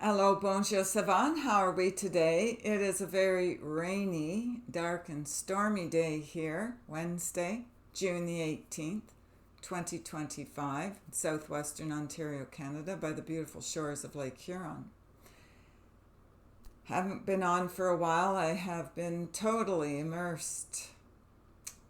Hello, bonjour, Savan. How are we today? It is a very rainy, dark, and stormy day here, Wednesday, June the 18th, 2025, southwestern Ontario, Canada, by the beautiful shores of Lake Huron. Haven't been on for a while. I have been totally immersed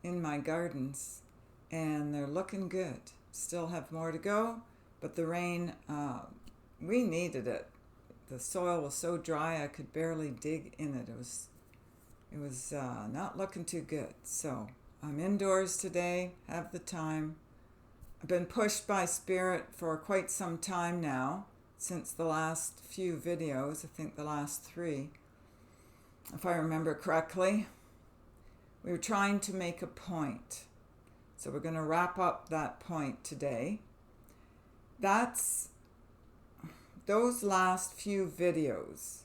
in my gardens, and they're looking good. Still have more to go, but the rain, we needed it. The soil was so dry I could barely dig in it. It was not looking too good. So I'm indoors today, have the time. I've been pushed by spirit for quite some time now, since the last few videos, I think the last 3, if I remember correctly. We were trying to make a point. So we're going to wrap up that point today. Those last few videos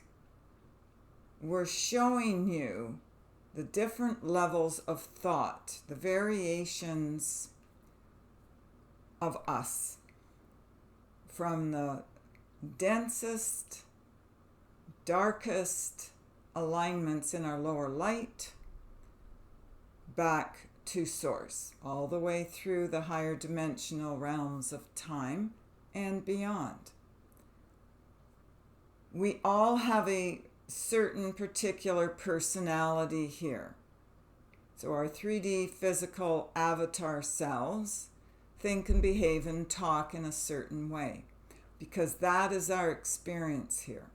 were showing you the different levels of thought, the variations of us, from the densest, darkest alignments in our lower light back to source, all the way through the higher dimensional realms of time and beyond. We all have a certain particular personality here. So our 3D physical avatar selves think and behave and talk in a certain way, because that is our experience here.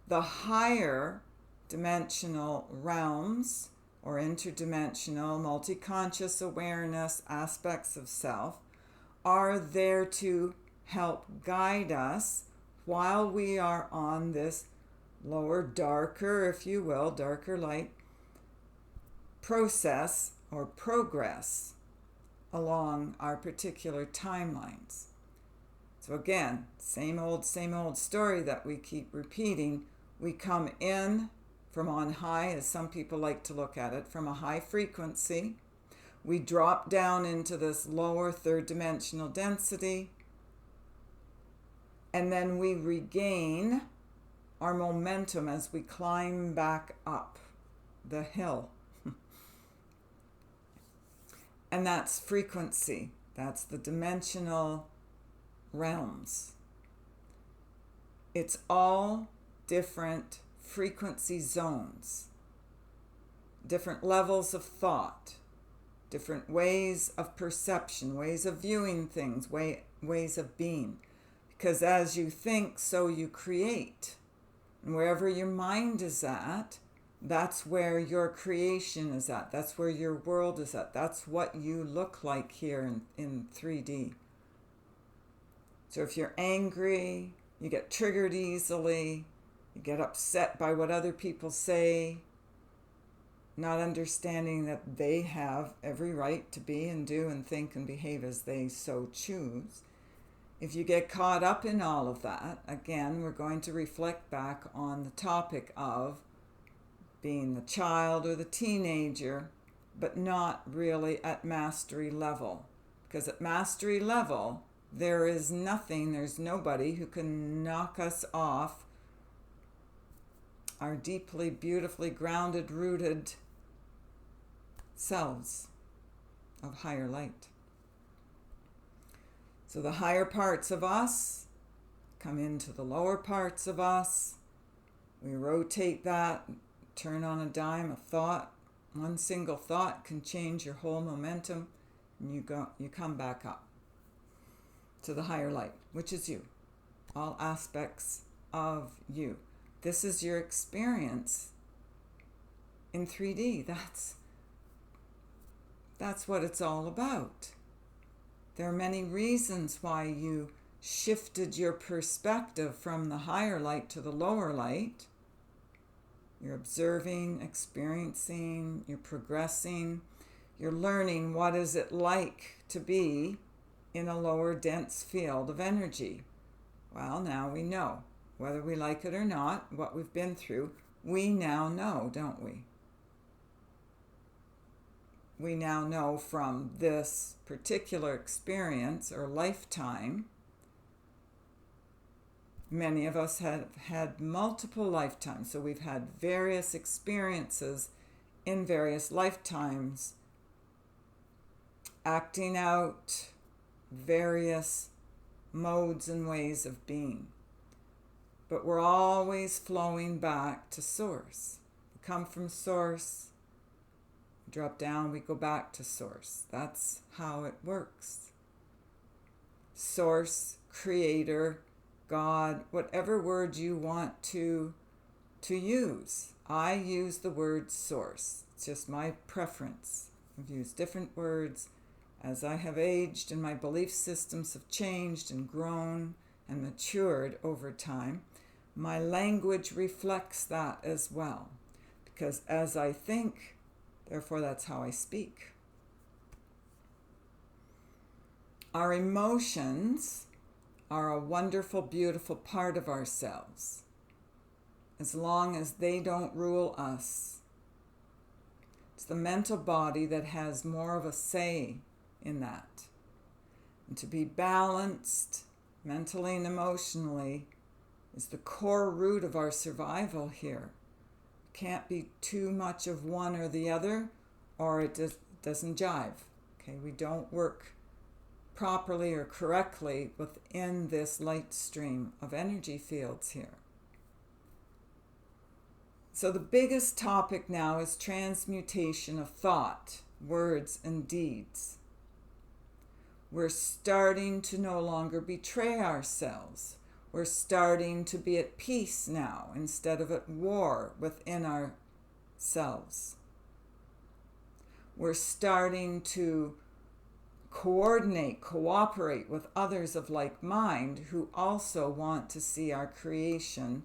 The higher dimensional realms, or interdimensional, multi-conscious awareness aspects of self, are there to help guide us while we are on this lower, darker, if you will, darker light process or progress along our particular timelines. So again, same old story that we keep repeating. We come in from on high, as some people like to look at it, from a high frequency. We drop down into this lower third dimensional density, and then we regain our momentum as we climb back up the hill. And that's frequency. That's the dimensional realms. It's all different frequency zones, different levels of thought, different ways of perception, ways of viewing things, ways of being. Because as you think, so you create. And wherever your mind is at, that's where your creation is at. That's where your world is at. That's what you look like here in 3D. So if you're angry, you get triggered easily, you get upset by what other people say, not understanding that they have every right to be and do and think and behave as they so choose. If you get caught up in all of that, again, we're going to reflect back on the topic of being the child or the teenager, but not really at mastery level. Because at mastery level, there is nothing, there's nobody who can knock us off our deeply, beautifully grounded, rooted selves of higher light. So the higher parts of us come into the lower parts of us. We rotate that, turn on a dime, a thought. One single thought can change your whole momentum, and you come back up to the higher light, which is you. All aspects of you. This is your experience in 3D. That's what it's all about. There are many reasons why you shifted your perspective from the higher light to the lower light. You're observing, experiencing, you're progressing, you're learning what is it like to be in a lower dense field of energy. Well, now we know. Whether we like it or not, what we've been through, we now know, don't we? We now know from this particular experience or lifetime Many of us have had multiple lifetimes, so we've had various experiences in various lifetimes, acting out various modes and ways of being. But we're always flowing back to Source. We come from Source, drop down, we go back to Source. That's how it works. Source, Creator, God, whatever word you want to use. I use the word Source. It's just my preference. I've used different words as I have aged and my belief systems have changed and grown and matured over time. My language reflects that as well, because as I think, therefore that's how I speak. Our emotions are a wonderful, beautiful part of ourselves, as long as they don't rule us. It's the mental body that has more of a say in that. And to be balanced mentally and emotionally is the core root of our survival here. Can't be too much of one or the other, or it just doesn't jive. Okay, we don't work properly or correctly within this light stream of energy fields here. So the biggest topic now is transmutation of thought, words, and deeds. We're starting to no longer betray ourselves. We're starting to be at peace now instead of at war within ourselves. We're starting to coordinate, cooperate with others of like mind who also want to see our creation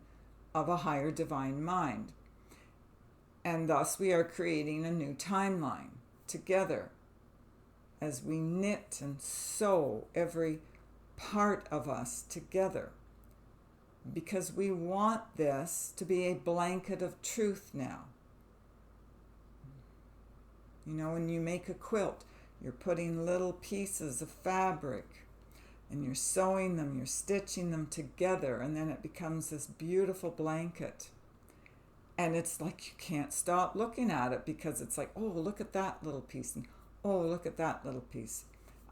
of a higher divine mind. And thus we are creating a new timeline together as we knit and sew every part of us together, because we want this to be a blanket of truth now. You know, when you make a quilt, you're putting little pieces of fabric and you're sewing them, you're stitching them together, and then it becomes this beautiful blanket. And it's like you can't stop looking at it, because it's like, oh, look at that little piece, and oh, look at that little piece.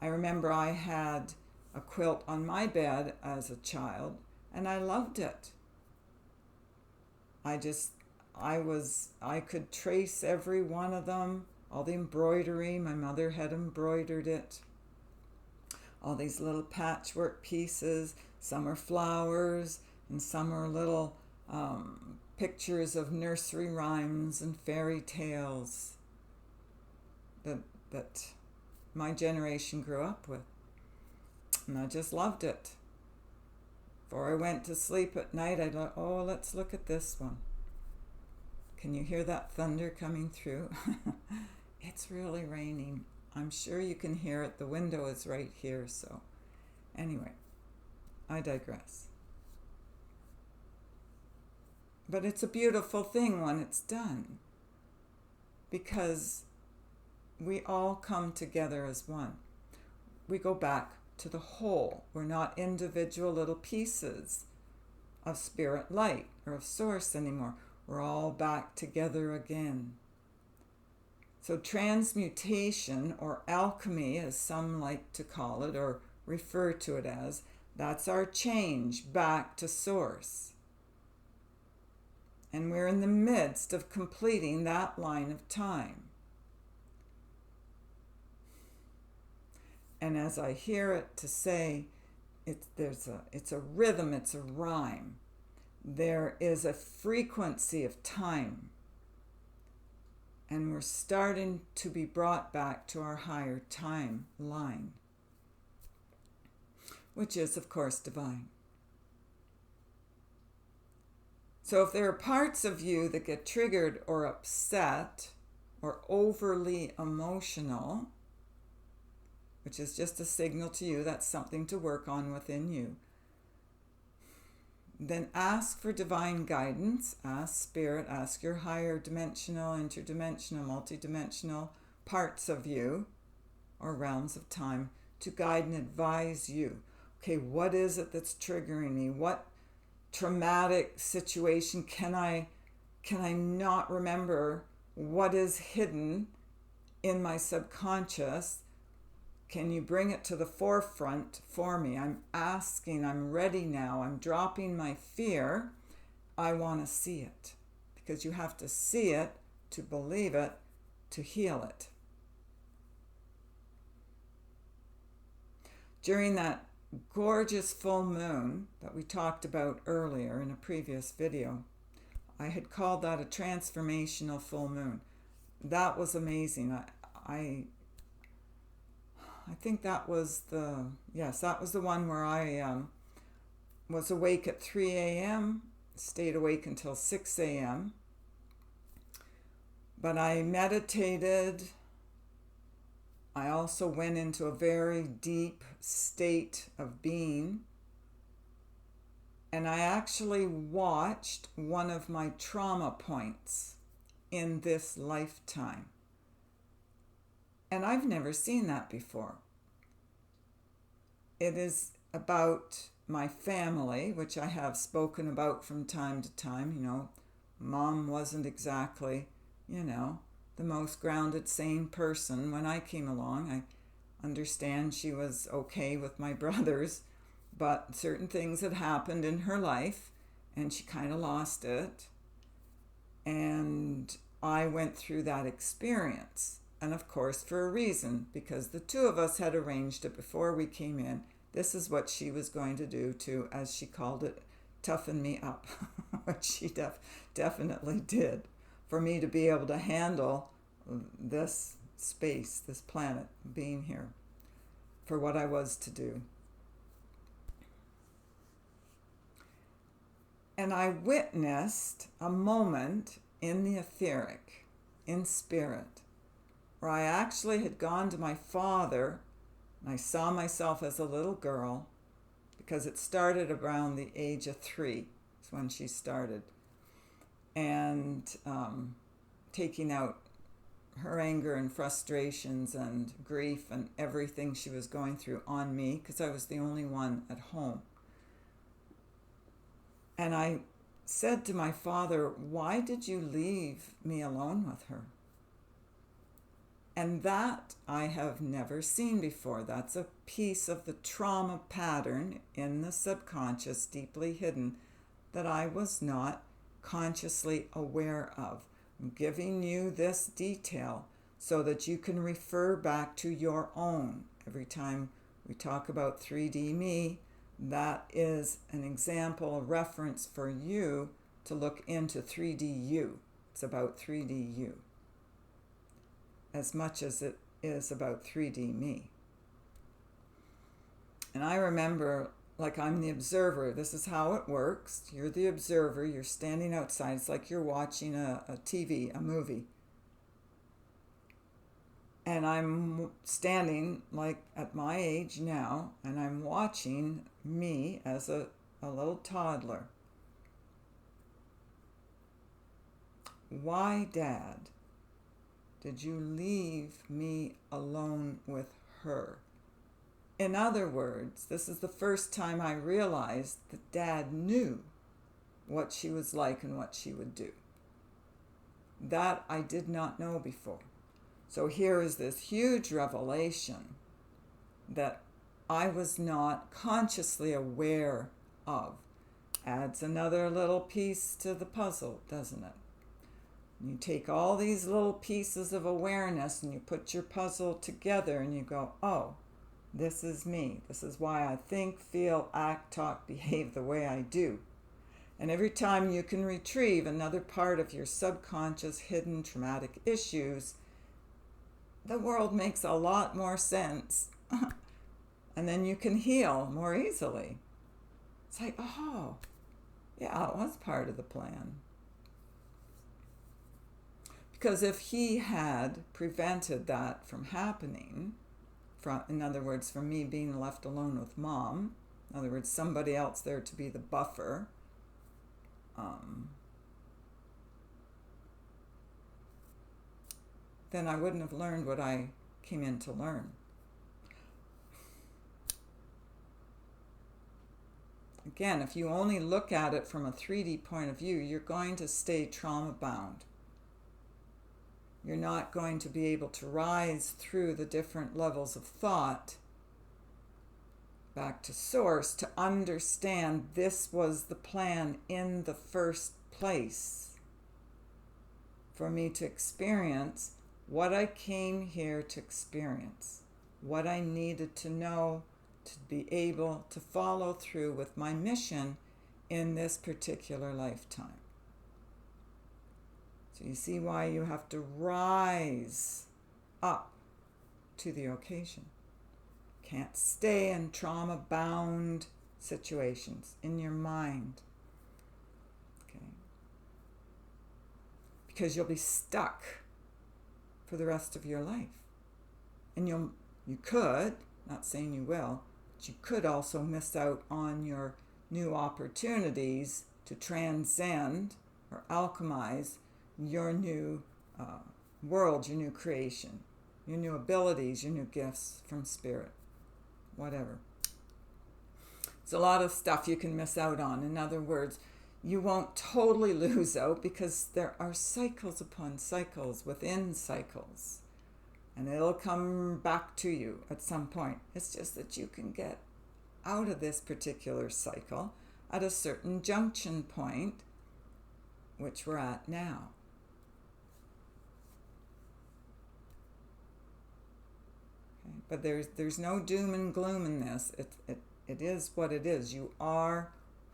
I remember I had a quilt on my bed as a child, and I loved it. I could trace every one of them, all the embroidery. My mother had embroidered it. All these little patchwork pieces. Some are flowers, and some are little pictures of nursery rhymes and fairy tales that my generation grew up with. And I just loved it. Before I went to sleep at night, I'd like, oh, let's look at this one. Can you hear that thunder coming through? It's really raining. I'm sure you can hear it. The window is right here, so anyway, I digress. But it's a beautiful thing when it's done, because we all come together as one. We go back to the whole. We're not individual little pieces of spirit light or of source anymore. We're all back together again. So transmutation, or alchemy as some like to call it or refer to it as, that's our change back to source. And we're in the midst of completing that line of time. And as I hear it to say, it's a rhythm, it's a rhyme. There is a frequency of time. And we're starting to be brought back to our higher time line, which is, of course, divine. So if there are parts of you that get triggered or upset or overly emotional, which is just a signal to you that's something to work on within you, then ask for divine guidance, ask Spirit, ask your higher dimensional, interdimensional, multidimensional parts of you or realms of time to guide and advise you. Okay, what is it that's triggering me? What traumatic situation, can I not remember what is hidden in my subconscious? Can you bring it to the forefront for me? I'm asking, I'm ready now, I'm dropping my fear. I want to see it. Because you have to see it to believe it, to heal it. During that gorgeous full moon that we talked about earlier in a previous video, I had called that a transformational full moon. That was amazing. I think that was that was the one where I was awake at 3 a.m., stayed awake until 6 a.m. But I meditated. I also went into a very deep state of being. And I actually watched one of my trauma points in this lifetime. And I've never seen that before. It is about my family, which I have spoken about from time to time. You know, Mom wasn't exactly, the most grounded, sane person when I came along. I understand she was okay with my brothers, but certain things had happened in her life and she kind of lost it. And I went through that experience. And of course, for a reason, because the two of us had arranged it before we came in. This is what she was going to do to, as she called it, toughen me up, which she definitely did, for me to be able to handle this space, this planet, being here, for what I was to do. And I witnessed a moment in the etheric, in spirit, where I actually had gone to my father, and I saw myself as a little girl, because it started around the age of 3, is when she started, and taking out her anger and frustrations and grief and everything she was going through on me, because I was the only one at home. And I said to my father, "Why did you leave me alone with her?" And that I have never seen before. That's a piece of the trauma pattern in the subconscious, deeply hidden, that I was not consciously aware of. I'm giving you this detail so that you can refer back to your own. Every time we talk about 3D me, that is an example, a reference for you to look into 3D you. It's about 3D you, as much as it is about 3D me. And I remember, like, I'm the observer. This is how it works. You're the observer. You're standing outside. It's like you're watching a TV, a movie. And I'm standing, like, at my age now, and I'm watching me as a little toddler. Why, Dad, did you leave me alone with her? In other words, this is the first time I realized that Dad knew what she was like and what she would do. That I did not know before. So here is this huge revelation that I was not consciously aware of. Adds another little piece to the puzzle, doesn't it? You take all these little pieces of awareness and you put your puzzle together and you go, oh, this is me. This is why I think, feel, act, talk, behave the way I do. And every time you can retrieve another part of your subconscious hidden traumatic issues, the world makes a lot more sense. And then you can heal more easily. It's like, oh, yeah, it was part of the plan. Because if he had prevented that from happening, in other words, from me being left alone with Mom, in other words, somebody else there to be the buffer, then I wouldn't have learned what I came in to learn. Again, if you only look at it from a 3D point of view, you're going to stay trauma bound. You're not going to be able to rise through the different levels of thought back to source to understand this was the plan in the first place for me to experience what I came here to experience, what I needed to know to be able to follow through with my mission in this particular lifetime. So you see why you have to rise up to the occasion. Can't stay in trauma-bound situations in your mind. Okay? Because you'll be stuck for the rest of your life. And you could, not saying you will, but you could also miss out on your new opportunities to transcend or alchemize your new world, your new creation, your new abilities, your new gifts from Spirit. Whatever. It's a lot of stuff you can miss out on. In other words, you won't totally lose out because there are cycles upon cycles within cycles. And it'll come back to you at some point. It's just that you can get out of this particular cycle at a certain junction point, which we're at now. But there's no doom and gloom in this. It is what it is. You are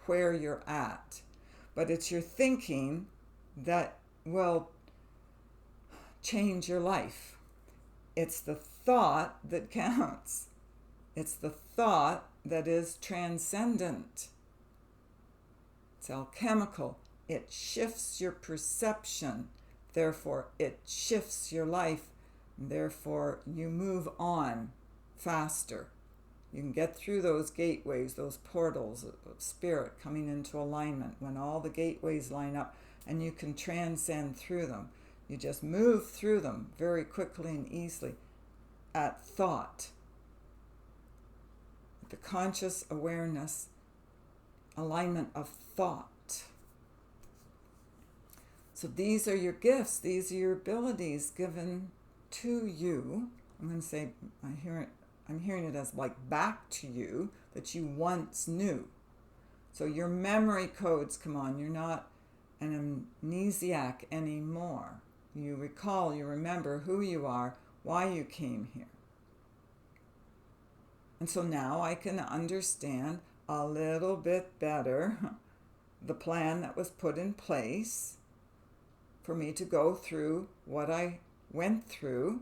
where you're at. But it's your thinking that will change your life. It's the thought that counts. It's the thought that is transcendent. It's alchemical. It shifts your perception. Therefore, it shifts your life. Therefore, you move on faster. You can get through those gateways, those portals of Spirit coming into alignment when all the gateways line up, and you can transcend through them. You just move through them very quickly and easily at thought. The conscious awareness, alignment of thought. So these are your gifts. These are your abilities given to you. I'm going to say, I'm hearing it as like back to you, that you once knew. So your memory codes come on. You're not an amnesiac anymore. You recall, you remember who you are, why you came here. And so now I can understand a little bit better the plan that was put in place for me to go through what I went through.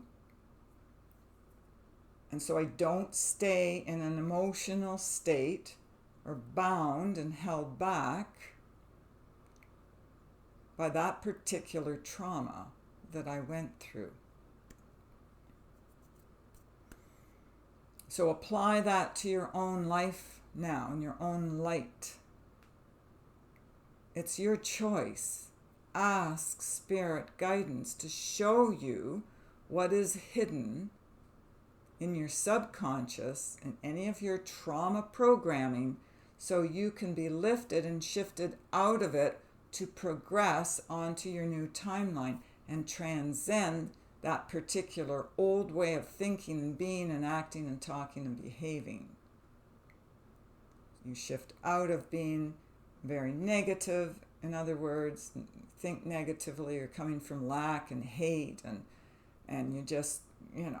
And so I don't stay in an emotional state or bound and held back by that particular trauma that I went through. So apply that to your own life now, in your own light. It's your choice. Ask Spirit guidance to show you what is hidden in your subconscious and any of your trauma programming, so you can be lifted and shifted out of it to progress onto your new timeline and transcend that particular old way of thinking and being and acting and talking and behaving. You shift out of being very negative, in other words, think negatively or coming from lack and hate, and you just, you're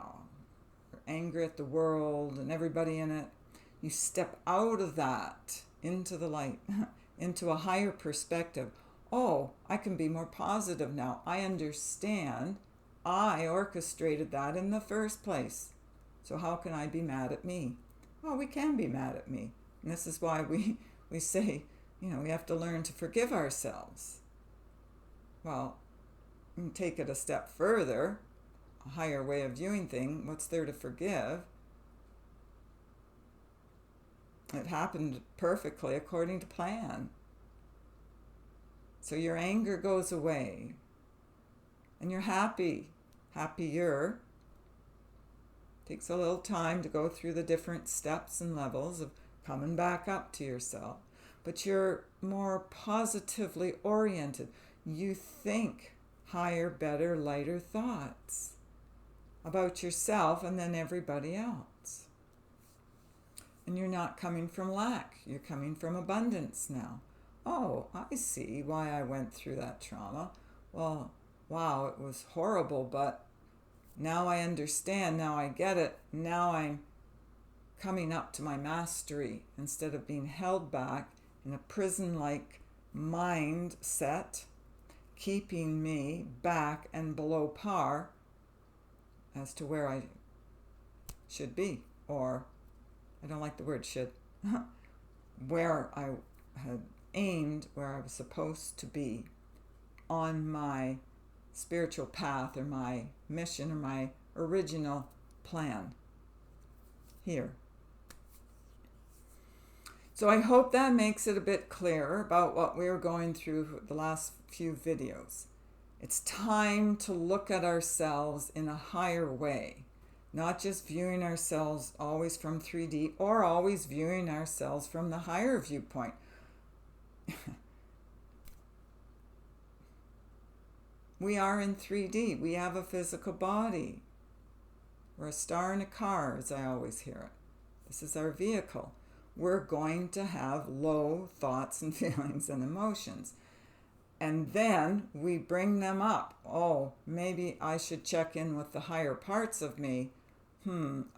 angry at the world and everybody in it. You step out of that into the light, into a higher perspective. Oh, I can be more positive now. I understand I orchestrated that in the first place. So how can I be mad at me? Well, we can be mad at me. And this is why we say, we have to learn to forgive ourselves. Well, you can take it a step further, a higher way of viewing things. What's there to forgive? It happened perfectly according to plan. So your anger goes away. And you're happier. Takes a little time to go through the different steps and levels of coming back up to yourself. but you're more positively oriented. You think higher, better, lighter thoughts about yourself and then everybody else. And you're not coming from lack, you're coming from abundance now. Oh, I see why I went through that trauma. Well, wow, it was horrible, but now I understand, now I get it, now I'm coming up to my mastery instead of being held back in a prison-like mindset, keeping me back and below par as to where I should be, or I don't like the word should, where I had aimed, where I was supposed to be on my spiritual path or my mission or my original plan here. So I hope that makes it a bit clearer about what we were going through the last few videos. It's time to look at ourselves in a higher way, not just viewing ourselves always from 3D or always viewing ourselves from the higher viewpoint. We are in 3D. We have a physical body. We're a star in a car, as I always hear it. This is our vehicle. We're going to have low thoughts and feelings and emotions. And then we bring them up. Oh, maybe I should check in with the higher parts of me.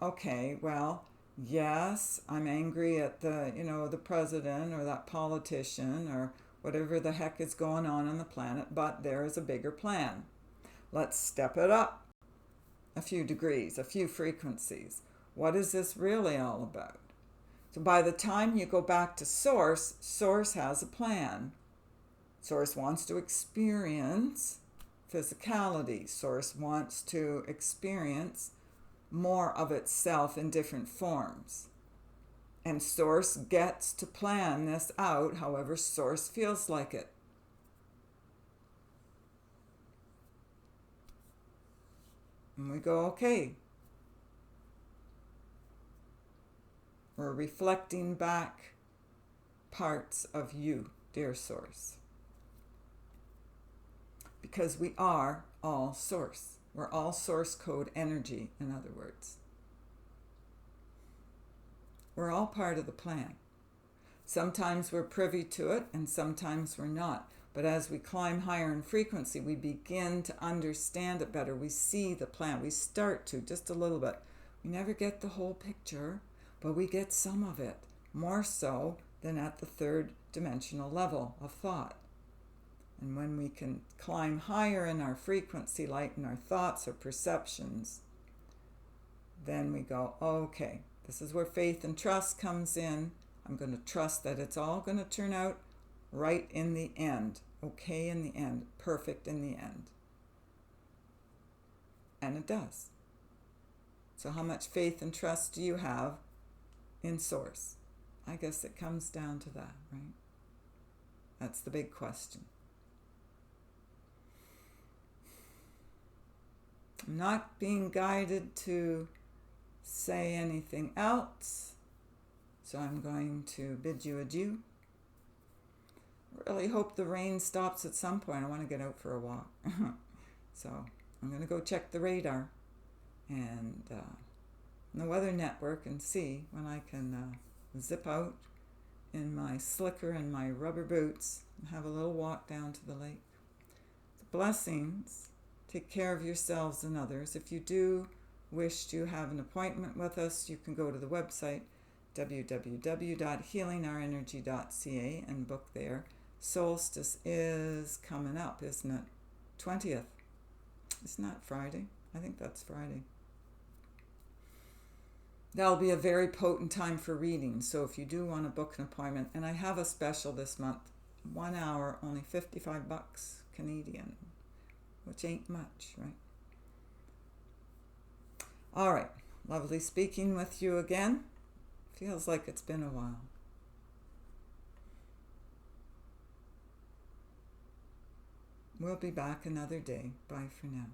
Okay, well, yes, I'm angry at the president or that politician or whatever the heck is going on the planet, but there is a bigger plan. Let's step it up a few degrees, a few frequencies. What is this really all about? So by the time you go back to Source, Source has a plan. Source wants to experience physicality. Source wants to experience more of itself in different forms. And Source gets to plan this out however Source feels like it. And we go, okay. We're reflecting back parts of you, dear Source. Because we are all Source. We're all source code energy, in other words. We're all part of the plan. Sometimes we're privy to it and sometimes we're not. But as we climb higher in frequency, we begin to understand it better. We see the plan. We start to, just a little bit. We never get the whole picture, but we get some of it, more so than at the third dimensional level of thought. And when we can climb higher in our frequency, lighten our thoughts or perceptions, then we go, okay, this is where faith and trust comes in. I'm going to trust that it's all going to turn out right in the end, okay in the end, perfect in the end. And it does. So how much faith and trust do you have in Source? I guess it comes down to that, right? That's the big question. I'm not being guided to say anything else, so I'm going to bid you adieu. Really hope the rain stops at some point. I want to get out for a walk. So I'm going to go check the radar and the weather network and see when I can zip out in my slicker and my rubber boots and have a little walk down to the lake. Blessings. Take care of yourselves and others. If you do wish to have an appointment with us, you can go to the website www.healingourenergy.ca and book there. Solstice is coming up, isn't it? 20th. Isn't that Friday? I think that's Friday. That'll be a very potent time for reading. So if you do want to book an appointment, and I have a special this month, 1 hour, only $55 Canadian, which ain't much, right? All right. Lovely speaking with you again. Feels like it's been a while. We'll be back another day. Bye for now.